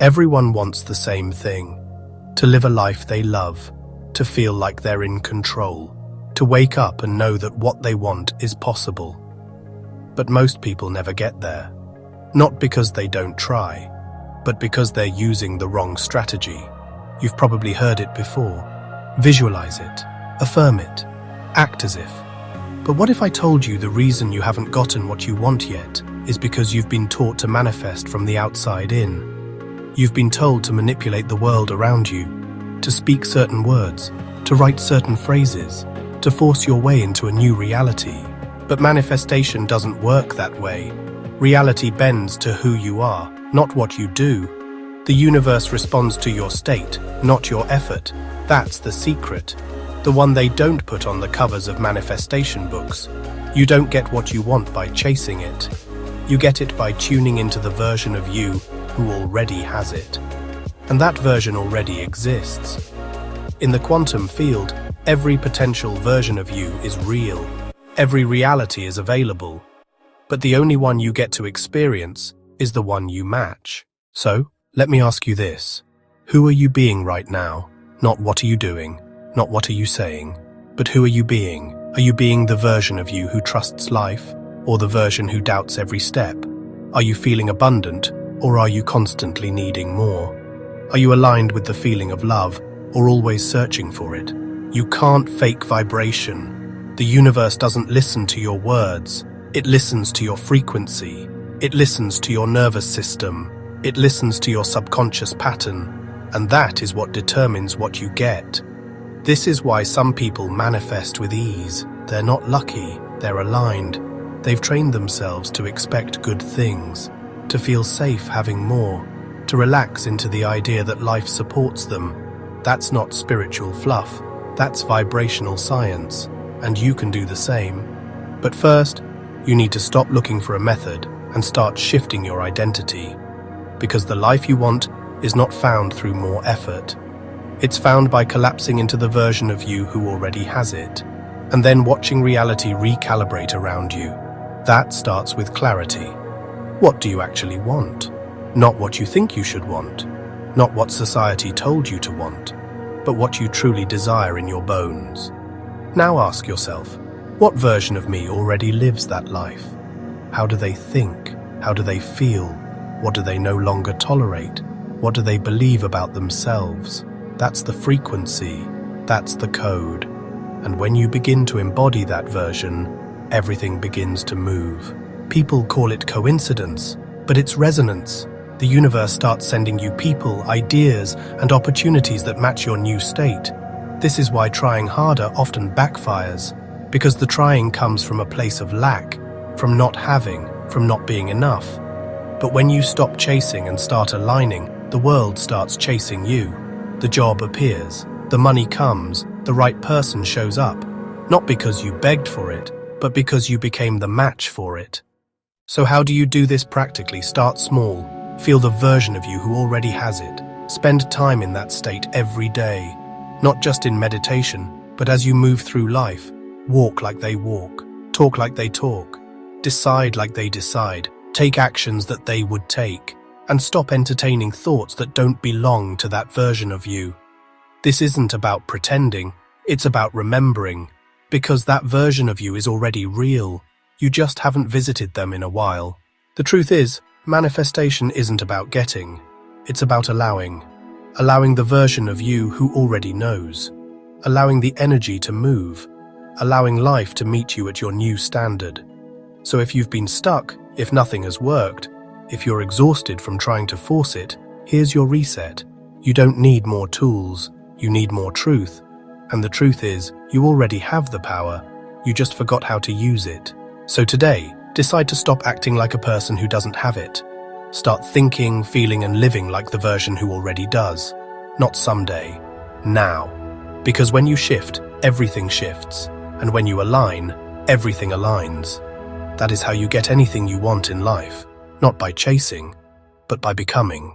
Everyone wants the same thing: to live a life they love, to feel like they're in control, to wake up and know that what they want is possible. But most people never get there. Not because they don't try, but because they're using the wrong strategy. You've probably heard it before. Visualize it, affirm it, act as if. But what if I told you the reason you haven't gotten what you want yet is because you've been taught to manifest from the outside in? You've been told to manipulate the world around you, to speak certain words, to write certain phrases, to force your way into a new reality. But manifestation doesn't work that way. Reality bends to who you are, not what you do. The universe responds to your state, not your effort. That's the secret. The one they don't put on the covers of manifestation books. You don't get what you want by chasing it. You get it by tuning into the version of you who already has it. And that version already exists. In the quantum field, every potential version of you is real. Every reality is available. But the only one you get to experience is the one you match. So, let me ask you this. Who are you being right now? Not what are you doing, not what are you saying, but who are you being? Are you being the version of you who trusts life, or the version who doubts every step? Are you feeling abundant, or are you constantly needing more? Are you aligned with the feeling of love, or always searching for it? You can't fake vibration. The universe doesn't listen to your words. It listens to your frequency. It listens to your nervous system. It listens to your subconscious pattern. And that is what determines what you get. This is why some people manifest with ease. They're not lucky, they're aligned. They've trained themselves to expect good things, to feel safe having more, to relax into the idea that life supports them. That's not spiritual fluff, that's vibrational science, and you can do the same. But first, you need to stop looking for a method and start shifting your identity. Because the life you want is not found through more effort. It's found by collapsing into the version of you who already has it, and then watching reality recalibrate around you. That starts with clarity. What do you actually want? Not what you think you should want, not what society told you to want, but what you truly desire in your bones. Now ask yourself, what version of me already lives that life? How do they think? How do they feel? What do they no longer tolerate? What do they believe about themselves? That's the frequency, that's the code. And when you begin to embody that version, everything begins to move. People call it coincidence, but it's resonance. The universe starts sending you people, ideas, and opportunities that match your new state. This is why trying harder often backfires, because the trying comes from a place of lack, from not having, from not being enough. But when you stop chasing and start aligning, the world starts chasing you. The job appears, the money comes, the right person shows up, not because you begged for it, but because you became the match for it. So how do you do this practically? Start small. Feel the version of you who already has it. Spend time in that state every day. Not just in meditation, but as you move through life. Walk like they walk. Talk like they talk. Decide like they decide. Take actions that they would take. And stop entertaining thoughts that don't belong to that version of you. This isn't about pretending. It's about remembering. Because that version of you is already real. You just haven't visited them in a while. The truth is, manifestation isn't about getting. It's about allowing. Allowing the version of you who already knows. Allowing the energy to move. Allowing life to meet you at your new standard. So if you've been stuck, if nothing has worked, if you're exhausted from trying to force it, here's your reset. You don't need more tools. You need more truth. And the truth is, you already have the power. You just forgot how to use it. So today, decide to stop acting like a person who doesn't have it. Start thinking, feeling, and living like the version who already does. Not someday. Now. Because when you shift, everything shifts. And when you align, everything aligns. That is how you get anything you want in life. Not by chasing, but by becoming.